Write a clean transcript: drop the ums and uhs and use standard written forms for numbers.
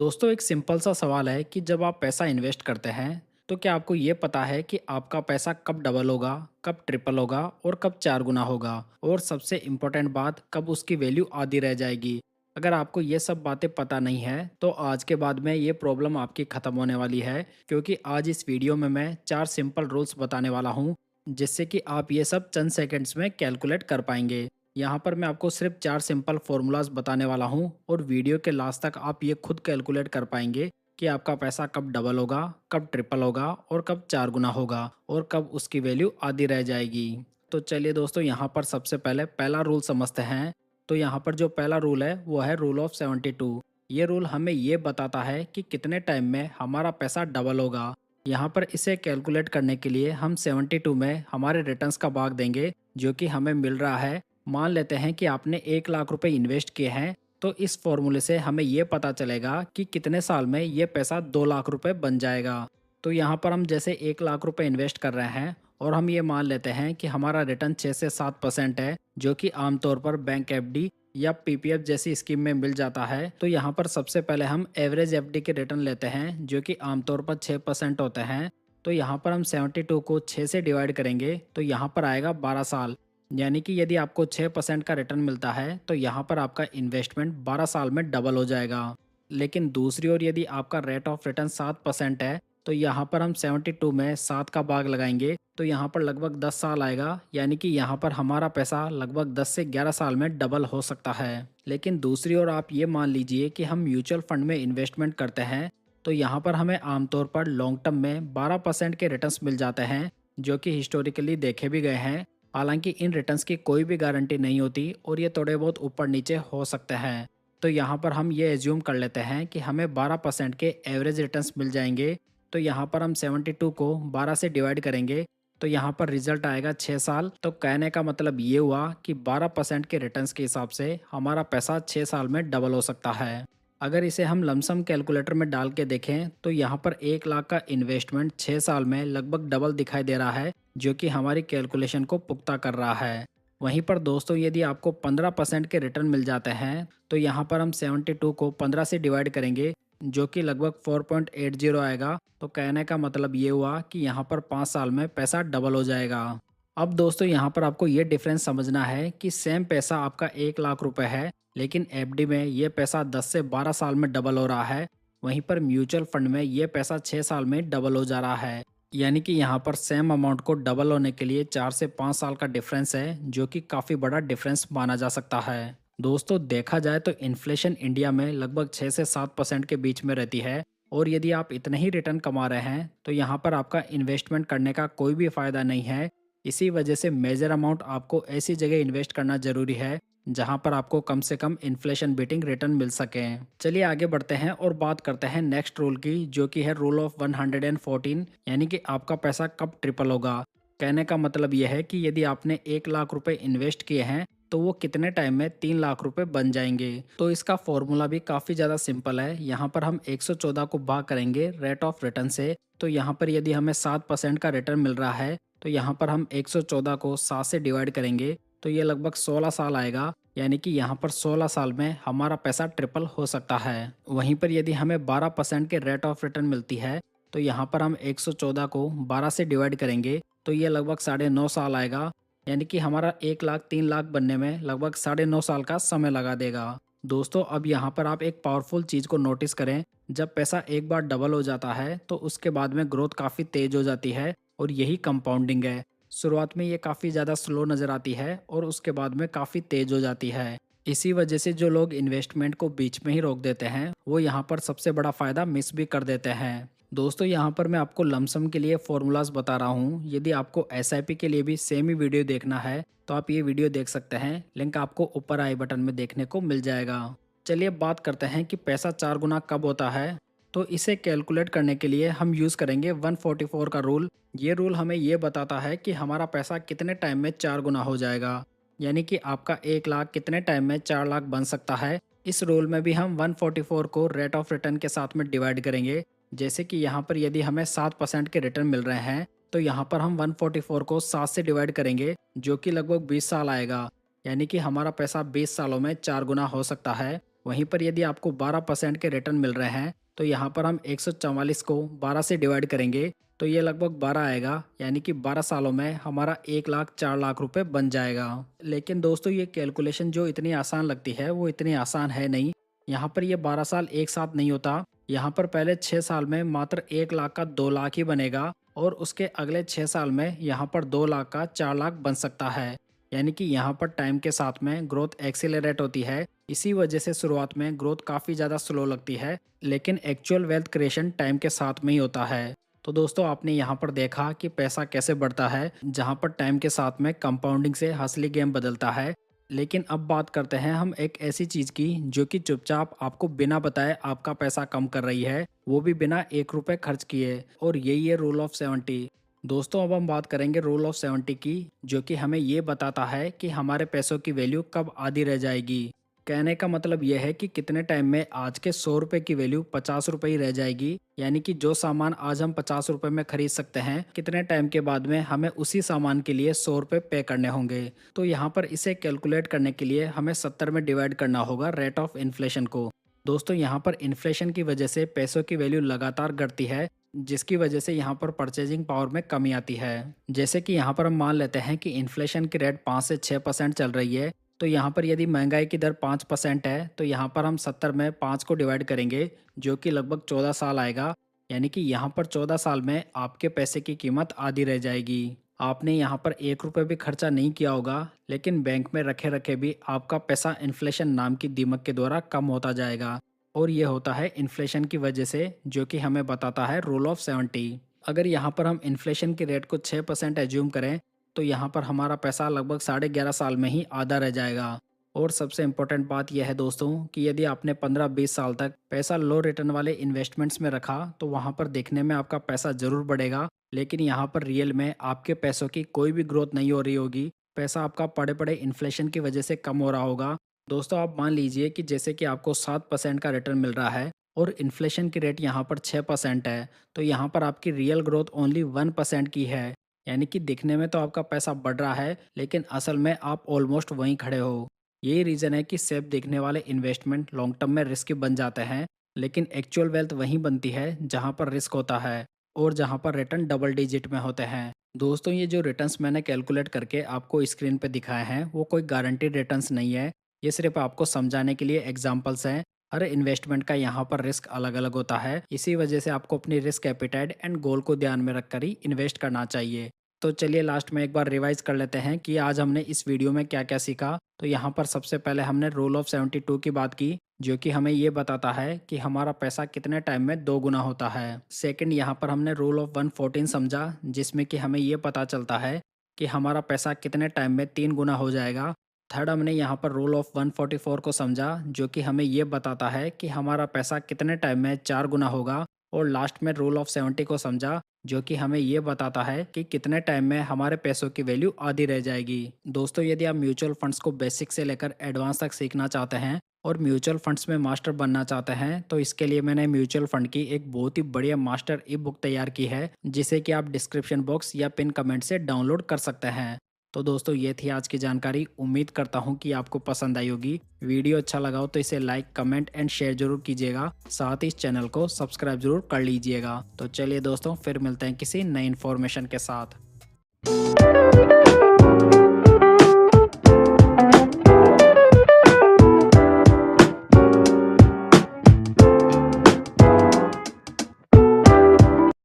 दोस्तों एक सिंपल सा सवाल है कि जब आप पैसा इन्वेस्ट करते हैं तो क्या आपको ये पता है कि आपका पैसा कब डबल होगा, कब ट्रिपल होगा और कब चार गुना होगा, और सबसे इम्पोर्टेंट बात कब उसकी वैल्यू आधी रह जाएगी। अगर आपको ये सब बातें पता नहीं है तो आज के बाद में ये प्रॉब्लम आपकी ख़त्म होने वाली है, क्योंकि आज इस वीडियो में मैं चार सिंपल रूल्स बताने वाला हूँ जिससे कि आप ये सब चंद सेकंड्स में कैलकुलेट कर पाएंगे। यहाँ पर मैं आपको सिर्फ चार सिंपल फॉर्मूलाज बताने वाला हूँ और वीडियो के लास्ट तक आप ये खुद कैलकुलेट कर पाएंगे कि आपका पैसा कब डबल होगा, कब ट्रिपल होगा और कब चार गुना होगा और कब उसकी वैल्यू आधी रह जाएगी। तो चलिए दोस्तों, यहाँ पर सबसे पहले पहला रूल समझते हैं। तो यहाँ पर जो पहला रूल है वो है रूल ऑफ 72। ये रूल हमें ये बताता है कि कितने टाइम में हमारा पैसा डबल होगा। यहाँ पर इसे कैलकुलेट करने के लिए हम 72 में हमारे रिटर्न्स का भाग देंगे जो कि हमें मिल रहा है। मान लेते हैं कि आपने 1 लाख रुपए इन्वेस्ट किए हैं, तो इस फॉर्मूले से हमें ये पता चलेगा कि कितने साल में ये पैसा 2 लाख रुपए बन जाएगा। तो यहाँ पर हम जैसे 1 लाख रुपए इन्वेस्ट कर रहे हैं और हम ये मान लेते हैं कि हमारा रिटर्न 6 से 7% है, जो कि आमतौर पर बैंक एफडी या पीपीएफ जैसी स्कीम में मिल जाता है। तो यहाँ पर सबसे पहले हम एवरेज एफडी के रिटर्न लेते हैं जो कि आमतौर पर 6% होते हैं। तो यहाँ पर हम 72 को 6 से डिवाइड करेंगे तो यहाँ पर आएगा 12 साल। यानी कि यदि आपको 6% का रिटर्न मिलता है तो यहाँ पर आपका इन्वेस्टमेंट 12 साल में डबल हो जाएगा। लेकिन दूसरी ओर यदि आपका रेट ऑफ रिटर्न 7% है तो यहाँ पर हम 72 में 7 का भाग लगाएंगे तो यहाँ पर लगभग 10 साल आएगा। यानी कि यहाँ पर हमारा पैसा लगभग 10 से 11 साल में डबल हो सकता है। लेकिन दूसरी ओर आप ये मान लीजिए कि हम म्यूचुअल फंड में इन्वेस्टमेंट करते हैं, तो यहाँ पर हमें आमतौर पर लॉन्ग टर्म में 12% के रिटर्न्स मिल जाते हैं, जो कि हिस्टोरिकली देखे भी गए हैं। हालांकि इन रिटर्न्स की कोई भी गारंटी नहीं होती और ये थोड़े बहुत ऊपर नीचे हो सकते हैं। तो यहाँ पर हम ये एज्यूम कर लेते हैं कि हमें 12% के एवरेज रिटर्न्स मिल जाएंगे। तो यहाँ पर हम 72 को 12 से डिवाइड करेंगे तो यहाँ पर रिजल्ट आएगा 6 साल। तो कहने का मतलब ये हुआ कि 12% के रिटर्न्स के हिसाब से हमारा पैसा 6 साल में डबल हो सकता है। अगर इसे हम लमसम कैलकुलेटर में डाल के देखें तो यहाँ पर 1 लाख का इन्वेस्टमेंट 6 साल में लगभग डबल दिखाई दे रहा है, जो कि हमारी कैलकुलेशन को पुख्ता कर रहा है। वहीं पर दोस्तों यदि आपको 15% के रिटर्न मिल जाते हैं तो यहाँ पर हम 72 को 15 से डिवाइड करेंगे जो कि लगभग 4.80 आएगा। तो कहने का मतलब ये हुआ कि यहाँ पर 5 साल में पैसा डबल हो जाएगा। अब दोस्तों यहाँ पर आपको ये डिफरेंस समझना है कि सेम पैसा आपका 1 लाख रुपए है, लेकिन एफडी में ये पैसा 10 से 12 साल में डबल हो रहा है। वहीं पर म्यूचुअल फंड में ये पैसा 6 साल में डबल हो जा रहा है। यानी कि यहाँ पर सेम अमाउंट को डबल होने के लिए 4 से 5 साल का डिफरेंस है, जो कि काफ़ी बड़ा डिफरेंस माना जा सकता है। दोस्तों देखा जाए तो इन्फ्लेशन इंडिया में लगभग 6 से 7% के बीच में रहती है, और यदि आप इतने ही रिटर्न कमा रहे हैं तो यहाँ पर आपका इन्वेस्टमेंट करने का कोई भी फायदा नहीं है। इसी वजह से मेजर अमाउंट आपको ऐसी जगह इन्वेस्ट करना जरूरी है जहां पर आपको कम से कम इन्फ्लेशन बीटिंग रिटर्न मिल सके। चलिए आगे बढ़ते हैं और बात करते हैं नेक्स्ट रूल की, जो कि है रूल ऑफ 114। यानी कि आपका पैसा कब ट्रिपल होगा। कहने का मतलब यह है कि यदि आपने 1 लाख रुपए इन्वेस्ट किए हैं तो वो कितने टाइम में 3 लाख रुपए बन जाएंगे। तो इसका फॉर्मूला भी काफ़ी ज़्यादा सिंपल है। यहाँ पर हम 114 को भाग करेंगे रेट ऑफ रिटर्न से। तो यहाँ पर यदि हमें 7% का रिटर्न मिल रहा है तो यहाँ पर हम 114 को 7 से डिवाइड करेंगे तो ये लगभग 16 साल आएगा। यानी कि यहाँ पर 16 साल में हमारा पैसा ट्रिपल हो सकता है। वहीं पर यदि हमें 12% के रेट ऑफ रिटर्न मिलती है तो यहाँ पर हम 114 को 12 से डिवाइड करेंगे तो ये लगभग 9.5 साल आएगा। यानी कि हमारा 1 लाख 3 लाख बनने में लगभग 9.5 साल का समय लगा देगा। दोस्तों अब यहाँ पर आप एक पावरफुल चीज़ को नोटिस करें, जब पैसा एक बार डबल हो जाता है तो उसके बाद में ग्रोथ काफ़ी तेज हो जाती है, और यही कंपाउंडिंग है। शुरुआत में ये काफ़ी ज़्यादा स्लो नज़र आती है और उसके बाद में काफ़ी तेज हो जाती है। इसी वजह से जो लोग इन्वेस्टमेंट को बीच में ही रोक देते हैं वो यहाँ पर सबसे बड़ा फ़ायदा मिस भी कर देते हैं। दोस्तों यहाँ पर मैं आपको लमसम के लिए फॉर्मूलाज बता रहा हूँ। यदि आपको एसआईपी के लिए भी सेम ही वीडियो देखना है तो आप ये वीडियो देख सकते हैं। लिंक आपको ऊपर आई बटन में देखने को मिल जाएगा। चलिए बात करते हैं कि पैसा 4 गुना कब होता है। तो इसे कैलकुलेट करने के लिए हम यूज़ करेंगे 144 का रूल। ये रूल हमें ये बताता है कि हमारा पैसा कितने टाइम में 4 गुना हो जाएगा। यानी कि आपका 1 लाख कितने टाइम में 4 लाख बन सकता है। इस रूल में भी हम 144 को रेट ऑफ रिटर्न के साथ में डिवाइड करेंगे। जैसे कि यहाँ पर यदि हमें 7% के रिटर्न मिल रहे हैं तो यहाँ पर हम 144 को 7 से डिवाइड करेंगे जो कि लगभग 20 साल आएगा। यानी कि हमारा पैसा 20 सालों में 4 गुना हो सकता है। वहीं पर यदि आपको 12% के रिटर्न मिल रहे हैं तो यहाँ पर हम 144 को 12 से डिवाइड करेंगे तो ये लगभग 12 आएगा, यानी कि 12 सालों में हमारा 1 लाख 4 लाख रुपए बन जाएगा। लेकिन दोस्तों ये कैलकुलेशन जो इतनी आसान लगती है वो इतनी आसान है नहीं। यहाँ पर ये 12 साल एक साथ नहीं होता। यहाँ पर पहले 6 साल में मात्र 1 लाख का 2 लाख ही बनेगा और उसके अगले 6 साल में यहाँ पर 2 लाख का 4 लाख बन सकता है। यानी कि यहाँ पर टाइम के साथ में ग्रोथ एक्सीलरेट होती है। इसी वजह से शुरुआत में ग्रोथ काफ़ी ज़्यादा स्लो लगती है, लेकिन एक्चुअल वेल्थ क्रिएशन टाइम के साथ में ही होता है। तो दोस्तों आपने यहाँ पर देखा कि पैसा कैसे बढ़ता है, जहाँ पर टाइम के साथ में कंपाउंडिंग से असली गेम बदलता है। लेकिन अब बात करते हैं हम एक ऐसी चीज़ की जो कि चुपचाप आपको बिना बताए आपका पैसा कम कर रही है, वो भी बिना 1 रुपये खर्च किए, और यही है रूल ऑफ 70। दोस्तों अब हम बात करेंगे रूल ऑफ 70 की, जो कि हमें ये बताता है कि हमारे पैसों की वैल्यू कब आधी रह जाएगी। कहने का मतलब यह है कि कितने टाइम में आज के 100 रुपए की वैल्यू 50 रुपए ही रह जाएगी। यानी कि जो सामान आज हम 50 रुपए में खरीद सकते हैं, कितने टाइम के बाद में हमें उसी सामान के लिए 100 रुपए पे करने होंगे। तो यहाँ पर इसे कैलकुलेट करने के लिए हमें 70 में डिवाइड करना होगा रेट ऑफ इन्फ्लेशन को। दोस्तों यहाँ पर इन्फ्लेशन की वजह से पैसों की वैल्यू लगातार घटती है, जिसकी वजह से यहाँ पर परचेजिंग पावर में कमी आती है। जैसे कि यहाँ पर हम मान लेते हैं कि इन्फ्लेशन की रेट 5 से 6% चल रही है। तो यहाँ पर यदि महंगाई की दर 5% है तो यहाँ पर हम 70 में 5 को डिवाइड करेंगे, जो कि लगभग 14 साल आएगा। यानी कि यहाँ पर 14 साल में आपके पैसे की कीमत आधी रह जाएगी। आपने यहाँ पर 1 रुपये भी खर्चा नहीं किया होगा, लेकिन बैंक में रखे रखे भी आपका पैसा इन्फ्लेशन नाम की दीमक के द्वारा कम होता जाएगा। और ये होता है इन्फ्लेशन की वजह से, जो कि हमें बताता है रूल ऑफ 70। अगर यहाँ पर हम इन्फ्लेशन की रेट को 6% एज्यूम करें तो यहाँ पर हमारा पैसा लगभग 11.5 साल में ही आधा रह जाएगा। और सबसे इम्पोर्टेंट बात यह है दोस्तों कि यदि आपने 15-20 साल तक पैसा लो रिटर्न वाले इन्वेस्टमेंट्स में रखा तो वहाँ पर देखने में आपका पैसा जरूर बढ़ेगा, लेकिन यहाँ पर रियल में आपके पैसों की कोई भी ग्रोथ नहीं हो रही होगी। पैसा आपका पड़े पड़े इन्फ्लेशन की वजह से कम हो रहा होगा। दोस्तों आप मान लीजिए कि जैसे कि आपको 7% का रिटर्न मिल रहा है और इन्फ्लेशन की रेट यहाँ पर 6% है, तो यहाँ पर आपकी रियल ग्रोथ ओनली 1% की है। यानी कि दिखने में तो आपका पैसा बढ़ रहा है, लेकिन असल में आप ऑलमोस्ट वहीं खड़े हो। यही रीज़न है कि सेफ दिखने वाले इन्वेस्टमेंट लॉन्ग टर्म में रिस्की बन जाते हैं, लेकिन एक्चुअल वेल्थ वहीं बनती है जहां पर रिस्क होता है और जहां पर रिटर्न डबल डिजिट में होते हैं। दोस्तों ये जो रिटर्न्स मैंने कैलकुलेट करके आपको स्क्रीन पे दिखाए हैं वो कोई गारंटीड रिटर्न्स नहीं है। ये सिर्फ आपको समझाने के लिए एग्जाम्पल्स हैं। हर इन्वेस्टमेंट का यहाँ पर रिस्क अलग अलग होता है, इसी वजह से आपको अपनी रिस्क एपिटाइट एंड गोल को ध्यान में रखकर ही इन्वेस्ट करना चाहिए। तो चलिए लास्ट में एक बार रिवाइज कर लेते हैं कि आज हमने इस वीडियो में क्या क्या सीखा। तो यहाँ पर सबसे पहले हमने रूल ऑफ 72 की बात की, जो कि हमें ये बताता है कि हमारा पैसा कितने टाइम में 2 गुना होता है। सेकंड यहाँ पर हमने रूल ऑफ 114 समझा, जिसमें कि हमें ये पता चलता है कि हमारा पैसा कितने टाइम में 3 गुना हो जाएगा। थर्ड हमने यहाँ पर रूल ऑफ 144 को समझा, जो कि हमें ये बताता है कि हमारा पैसा कितने टाइम में 4 गुना होगा। और लास्ट में रूल ऑफ 70 को समझा, जो कि हमें ये बताता है कि कितने टाइम में हमारे पैसों की वैल्यू आधी रह जाएगी। दोस्तों यदि आप म्यूचुअल फंड्स को बेसिक से लेकर एडवांस तक सीखना चाहते हैं और म्यूचुअल फंड्स में मास्टर बनना चाहते हैं तो इसके लिए मैंने म्यूचुअल फंड की एक बहुत ही बढ़िया मास्टर ई बुक तैयार की है, जिसे कि आप डिस्क्रिप्शन बॉक्स या पिन कमेंट से डाउनलोड कर सकते हैं। तो दोस्तों ये थी आज की जानकारी। उम्मीद करता हूँ कि आपको पसंद आई होगी। वीडियो अच्छा लगा हो तो इसे लाइक कमेंट एंड शेयर जरूर कीजिएगा, साथ ही इस चैनल को सब्सक्राइब जरूर कर लीजिएगा। तो चलिए दोस्तों फिर मिलते हैं किसी नई इन्फॉर्मेशन के साथ।